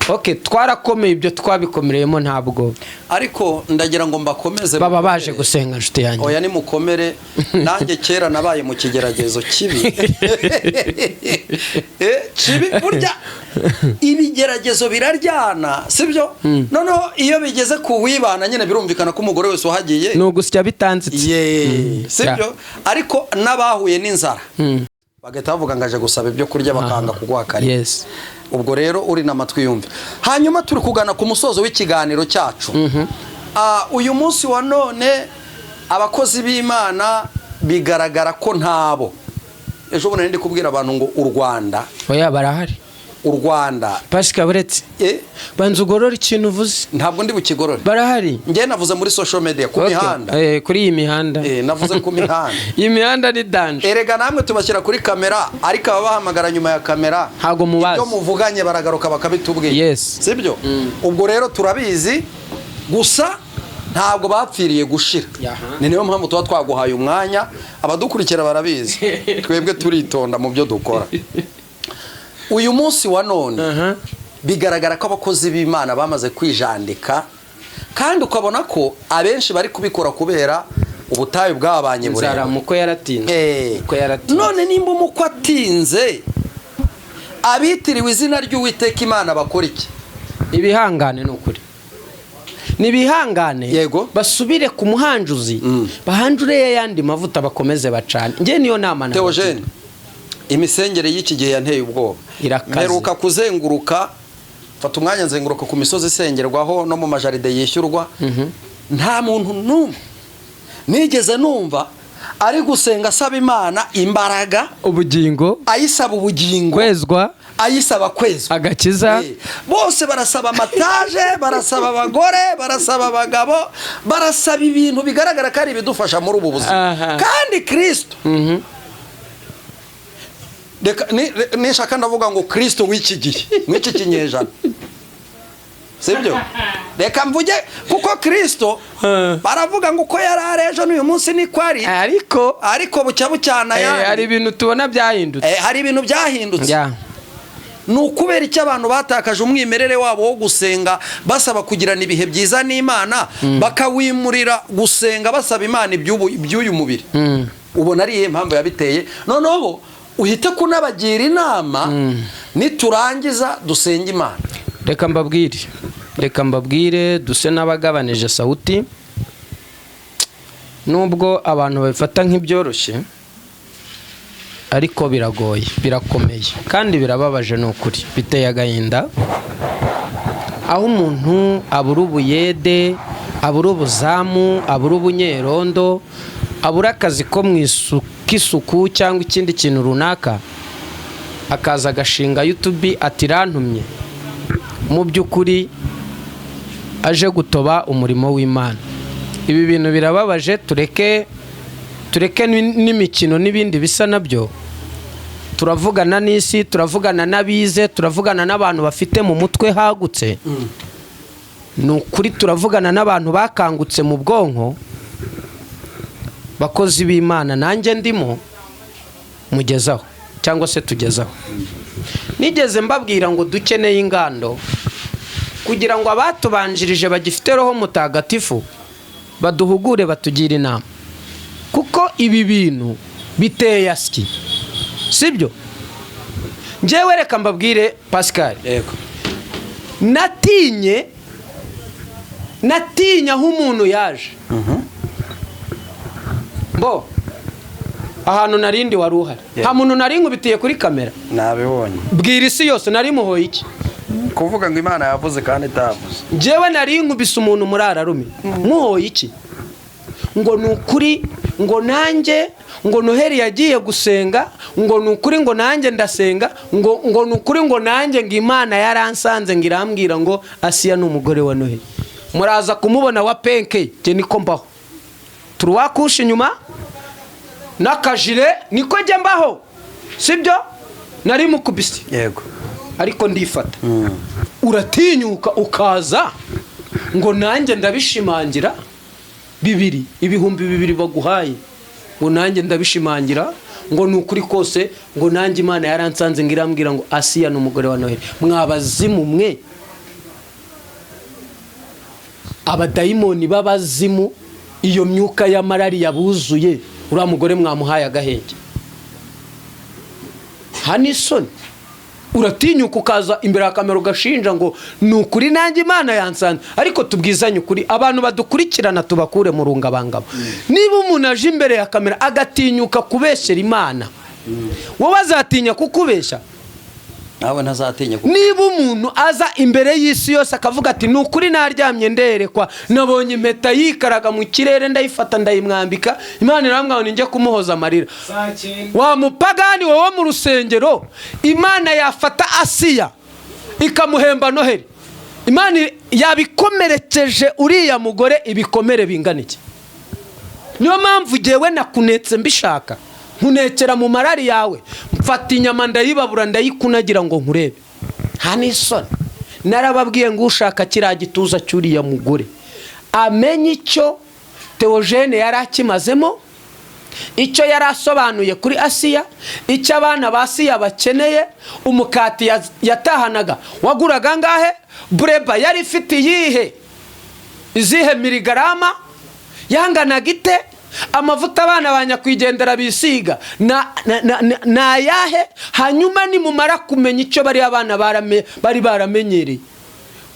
Okay, twarakomeye ibyo twabikomereyemo ntabwo. Ariko ndagira ngo mbakomeze baba baje gusenga nshuti yanjye. Oya ni mukomere nanjye kera nabaye mu kigeragezo kibi. Kibi burya ibigeragezo biraryana sibyo? Noneho iyo bigeze ku wibana nyine birumvikana ko umugore wese uhagiye no gusya bitanzitse. Sibyo? Ariko nabahuye n'inzara bagahita bavuga ngaje gusaba ibyo kurya bakanga kuguha kare. Yes. Ubwo rero uri namatwi yumve. Hanyuma turi kugana ku musozo w'ikiganiro cyacu. Uyu munsi wa none abakozi b'Imana bigaragara ko ntabo. Ejo bundi ndi kubwira abantu ngo u Rwanda. Oya barahari. U Rwanda. Pasika buretse. Banza ugorora ikintu uvuze. Ntabwo ndi bukigorore. Barahari. Ngiye navuze muri social media ku mihanda. Kuri iyi mihanda. Navuze ku mihanda. Iyi mihanda ni danje. Erega namwe tubashyira kuri kamera ariko ababahamagara nyuma ya kamera. Hago mubazi. Ibyo muvuganye baragaruka bakabitubwiye. Yes. Sibyo? Ubwo rero turabizi gusa ntabwo bapfiriye gushira. Ni niyo mpamvu tuba twaguhaye umwanya abadukurikira barabizi. Twebwe turitonda mu byo dukora. Uyu munsi wa none bigaragara ko abakozi b'Imana bamaze kwijandika kandi ukabona ko abenshi bari kubikora kubera ubutayu bwabanye burera. Nzara muko yaratinze. None nimba umuko atinze abitiriwe izina ry'Uwiteka Imana bakora iki? Ibihangane n'ukuri. Nibihangane basubire ku muhanjuzi bahanjure yandi mavuta bakomeze bacane. Nge niyo nama na theogene. Imisengere y'iki gihe yanteye ubwoba. Mperuka kuzenguruka fata umwanya nzenguruka ku misozi isengerwaho no mu majaride yishyurwa. Nta muntu numwe nigeze numva ari gusenga asaba Imana imbaraga ubugingo, ayisaba ubugingo, kwezwa, ayisaba kwezwa, agakiza. Bose barasaba amataje, barasaba abagore, barasaba abagabo, barasaba ibintu bigaragara ko ari ibidufasha muri ubu buzima. Kandi Kristo nishaka ndavuga ngo Kristo w'iki gihe mw'iki kinyejana. Sibyo? Reka mvuge kuko Kristo baravuga ngo uko yari ejo n'uyu munsi ni kwari ariko bucya bucyana hari ibintu tubona byahindutse. Hari ibintu byahindutse. Nukubera iki abantu batakaje umwimerere wabo wo gusenga basaba kugirana ibihe byiza n'Imana bakawimurira gusenga basaba Imana iby'uyu mubiri. Ubona ari impamvu yabiteye. Noneho uhite kunabagira inama niturangiza dusenga Imana. Reka mbabwire duse n'abagabanije sauti. Nubwo abantu babifata nk'ibyoroshye ariko biragoye, birakomeye kandi birababaje n'ukuri. Biteye agahinda aho umuntu abura ubuyede, abura ubuzamu, abura ubunyerondo, abura akazi ko mu isuku cyangwa ikindi kintu runaka, akaza agashinga YouTube ati rantumye. Mu by'ukuri aje gutoba umurimo w'Imana. Ibi bintu birababaje. Tureke n'imikino n'ibindi bisa nabyo. Turavugana n'isi, turavugana n'abize, turavugana n'abantu bafite mu mutwe hagutse. Nukuri turavugana n'abantu bakangutse mu bwonko. Bakozi b'Imana nanjye ndimo mugezaho cyangwa se tugezaho. Nigeze mbabwira ngo dukeneye ingando kugira ngo abatubanjirije bagifite roho mutagatifu baduhugure batugira inama. Kuko ibi bintu biteye aski. Sibyo? Njewe reka mbabwire Pascal. Natinya aho umuntu yaje. Bo ahantu narindi wari uhari. Nta muntu nari nkubitiye kuri kamera. Nabibonye. Bwira isi yose nari muhoye iki? Kuvuga ngo Imana yavuze kandi itavuze. Njewe nari nkubise umuntu muri Ararume. Muhoye iki? Ngo nukuri ngo nanjye ngo Noheli yagiye gusenga, ngo nukuri ngo nanjye ndasenga, ngo nukuri ngo nanjye ngo Imana yaransanze ngo irambwira ngo Asiya n'umugore wa Noheli. Muraza kumubona wa penke je niko mbaho. Turuwakusha inyuma nakajire niko je mbaho. Sibyo? Nari mukubisi. Yego. Ariko ndifata. Uratinyuka ukaza ngo nanjye ndabishimangira ibihumbi 2 baguhaye. Ngo nanjye ndabishimangira ngo nukuri kose ngo nanjye Imana yaransanze ngo irambwira ngo Asiya n'umugore wa Noheli. Mwabazimu mwe abadayimoni b'abazimu, iyo myuka y'amarari yabuzuye, uriya mugore mwamuhaye agahenge. Hanisoni uratinyuka ukaza imbere ya kamera ugashinja ngo ni ukuri nanjye Imana yansanze, ariko tubwizanye ukuri, abantu badukurikirana tubakure mu rungabangabo. Niba umuntu aje imbere ya kamera agatinyuka kubeshyera Imana, wowe azatinya kukubeshya? nawe ntazatinya. Niba umuntu aza imbere y'isi yose akavuga ati ni ukuri naryamye nderekwa, nabonye impeta yikaraga mu kirere ndayifata ndayimwambika, Imana iramwabona njye kumuhoza amarira, wa mupagani wowe mu rusengero, Imana yafata Asiya ikamuhemba Noheli, Imana yabikomerekeje uriya mugore ibikomere bingana iki? Niyo mpamvu jyewe nakunetse mbishaka, nkunekera mu marari yawe, mfata inyama ndayibabura ndayikunagira ngo nkurebe. Hanisoni narababwiye ngo ushaka kiriya gituza cy'uriya mugore amenye icyo theogene yari akimazemo, icyo yari asobanuye kuri Asiya, icyo abana ba Asiya bakeneye. Umukati yatahanaga waguraga ngahe? Bureba yari ifite izihe miligarama, yanganaga ite? Amavuta abana banyakwigendera bisiga na yahe? Hanyuma nimumara kumenya icyo bari abana bari baramenyereye,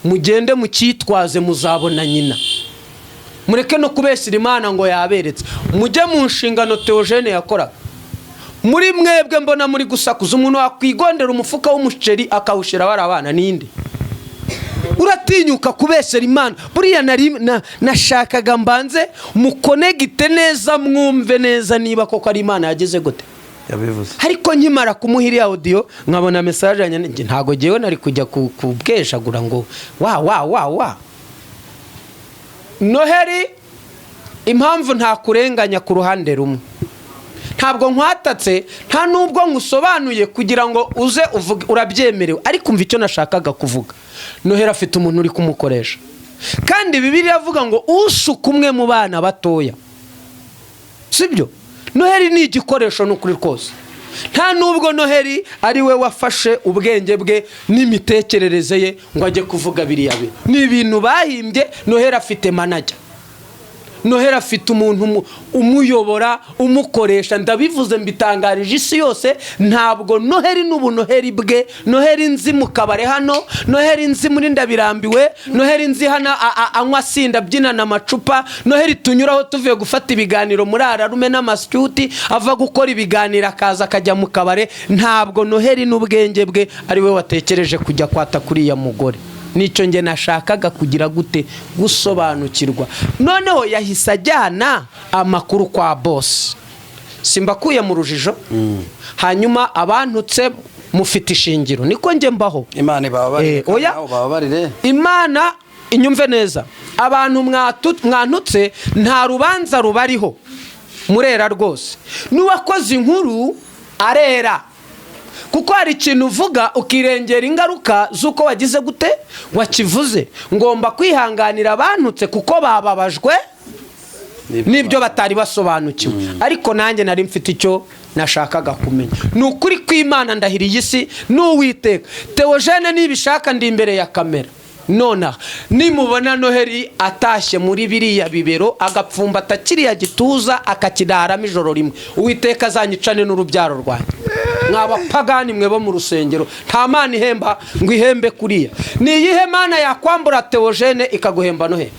mugende mukitwaze muzabona nyina. Mureke no kubeshyira Imana ngo yaberetse, mujye mu nshingano Theogene yakoraga. Muri mwebwe mbona muri gusakuza, umuntu wakwigondera umufuka w'umuceri akawushira bari abana ninde? Uratinyuka kubeshyera Imana? Buriya nashakaga mbanze mukonegite neza, mwumve neza niba koko ari Imana yageze gute yabivuze. Ariko nkimara kumuhira audio nkabona message yanjye, ntago jewe nari kujya kubweshagura ngo wa Noheli. Impamvu nta kurenganya ku ruhande rumwe, ntabwo nkwatatse, nta nubwo nkusobanuye kugira ngo uze uvuge urabyemerewe, ariko umva icyo nashakaga kuvuga. Noheli afite umuntu uri kumukoresha, kandi Bibiliya avuga ngo ushuka umwe mu bana batoya, sibyo? Noheli ni igikoresho n'ukuri rwose. Nta nubwo Noheli ari we wafashe ubwenge bwe n'imitekerereze ye ngo ajye kuvuga biriya bintu, ni ibintu bahimbye. Noheli afite manager, Noheli afite umuntu umuyobora umukoresha. Ndabivuze mbitangarije isi yose, ntabwo Noheli n'ubu Noheli bwe, Noheli nzi mu kabare hano, Noheli nzi muri Ndabirambiwe, Noheli nzi hano anywa sinda byina na macupa, Noheli tunyuraho tuvuye gufata ibiganiro muri Ararume n'amasyuti, ava gukora ibiganiro akaza akajya mu kabare. Ntabwo Noheli n'ubwenge bwe ari we watekereje kujya kwata kuri ya mugore. Nicyo nge nashakaga kugira gute gusobanukirwa. Noneho yahise ajyana amakuru kwa boss, simbakuye mu rujijo. Hanyuma abantutse mufite ishingiro, niko nge mbaho. Imana bababarire, Imana inyumve neza. Abantu mwantutse nta rubanza rubariho, murera rwose. N'uwakoze inkuru arera, kuko hari ikintu uvuga ukirengera ingaruka z'uko wagize gute wakivuze. Ngomba kwihanganira abantutse kuko bababajwe n'ibyo batari basobanukiwe, ariko nanjye nari mfite icyo nashakaga kumenya. Ni ukuri kw'Imana ndahiriye isi n'Uwiteka. Theogene nibishaka ndi imbere ya kamera nona, nimubona Noheli atashye muri biriya bibero agapfumbata kiriya gituza akakidaramo ijoro rimwe, Uwiteka azanyicane n'urubyaro rwanjye. Mwabapagani mwe bo mu rusengero, nta Mana ihemba ngo ihembe kuriya. Ni iyihe Mana yakwambura Theogene ikaguhemba Noheli?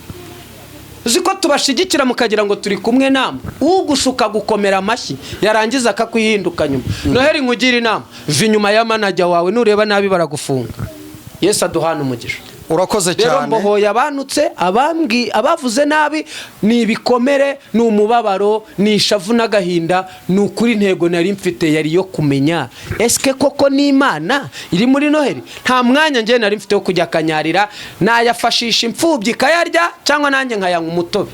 Uziko tubashigikira mukagira ngo turi kumwe namwe, ugushuka gukomera amashyi yarangiza akakwihinduka nyuma. Noheli nkugira inama, vi inyuma ya manager wawe, nureba nabi baragufunga. Yesu aduhana umugisha. Urakoze cyane. Rero mbohoye abanutse, abavuze nabi, ni ibikomere, ni umubabaro, ni ishavu n'agahinda. Ni ukuri intego nari mfite yari yo kumenya eske koko ni Imana iri muri Noheli. Nta mwanya nge nari mfite wo kujya kanyarira, nayafashisha imfubyi kayarya cyangwa nanjye nkayanywa umutobe.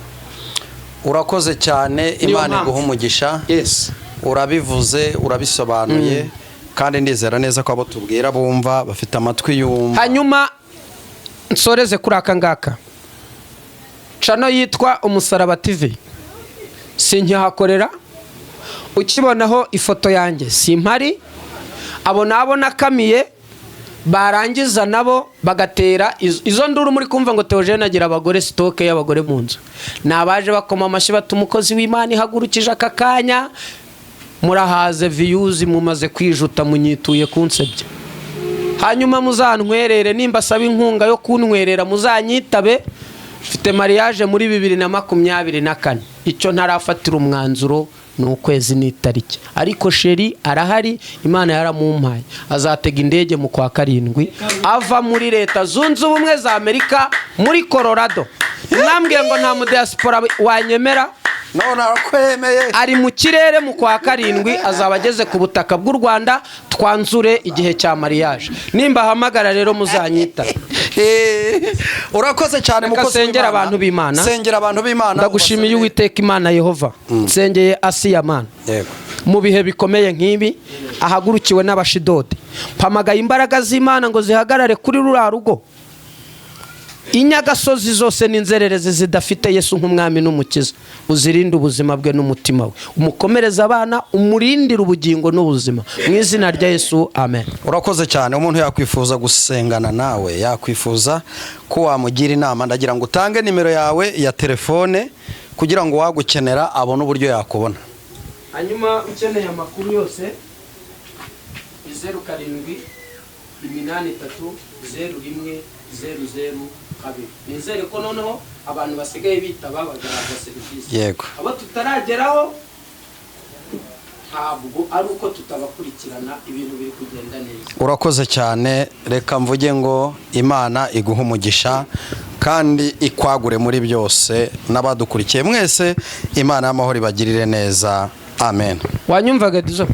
Urakoze cyane, Imana iguha umugisha. Yes. Urabivuze, urabisobanuye, kandi ndizera neza ko abo tubwira bumva bafite amatwi yumva. Hanyuma nsoreze kuri aka ngaka, channel yitwa Umusaraba TV sinkihakorera. Ukibonaho ifoto yanjye simpari, abona kamiye barangiza nabo bagatera izo nduru muri kumva ngo theogene agira abagore sitoke y'abagore mu nzu, nabaje bakoma amashyi bata umukozi w'Imana ihagurukije aka kanya, murahaze viyuzi mumaze kwijuta munyituye kunsebya, hanyuma muzantwerere nimba asaba inkunga yo kuntwerera muzanyitabe, mfite mariage muri 2024, icyo ntarafatira umwanzuro ni ukwezi n'itariki, ariko sheri arahari, Imana yaramumpaye, azatega indege mu kwa 7 ava muri leta zunze ubumwe za Amerika muri Colorado. Mwambwiye ngo nta mu diaspora wanyemera, none arakwemeye, ari mu kirere mu kwa 7 azaba ageze ku butaka bw'u Rwanda, twanzure igihe cya mariage, nimba hamagara rero muzanyita. Urakoze cyane mukozi sengera abantu b'Imana, sengera abantu b'Imana, ndagushimiye Uwiteka Imana Yehova, nsengeye Asiya Mana, yego, mu bihe bikomeye nk'ibi ahagurukiwe n'abashidodi, mpamagaye imbaraga z'Imana ngo zihagarare kuri rura rugo, inyagasozi zose n'inzererezi zidafite Yesu nk'umwami n'umukiza, uzirinde ubuzima bwe n'umutima we, umukomereza abana, umurindire ubugingo n'ubuzima, mu izina rya Yesu, amen. Urakoze cyane. Umuntu yakwifuza gusengana nawe, yakwifuza ko wamugira inama, ndagira ngo utange nimero yawe ya telefone kugira ngo wagukenera abone uburyo yakubona. Hanyuma ukeneye amakuru yose 07830100 nizere ko noneho abantu basigaye bitaba bagaragaza serivisi, yego, abo tutarageraho ntabwo ari uko tutabakurikirana, ibintu biri kugenda neza. Urakoze cyane, reka mvuge ngo Imana iguha umugisha kandi ikwagure muri byose, n'abadukurikiye mwese Imana y'amahoro ibagirire neza, amen. Wanyumvaga Dizo?